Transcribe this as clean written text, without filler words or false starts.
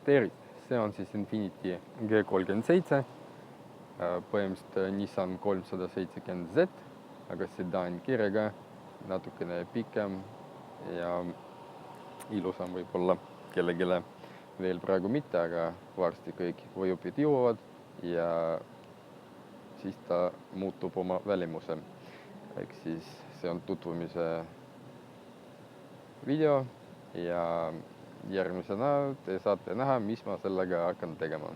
tervist, see on siis Infiniti G37, põhimõtteliselt Nissan 370Z, aga sedaankirjaga, natukene pikem ja ilusam võib-olla kellegile veel praegu mitte, aga varsti kõik võjupid jõuavad ja siis ta muutub oma välimuse. Ehk siis see on tutvumise video ja järgmisena te saate näha, mis ma sellega hakkan tegema.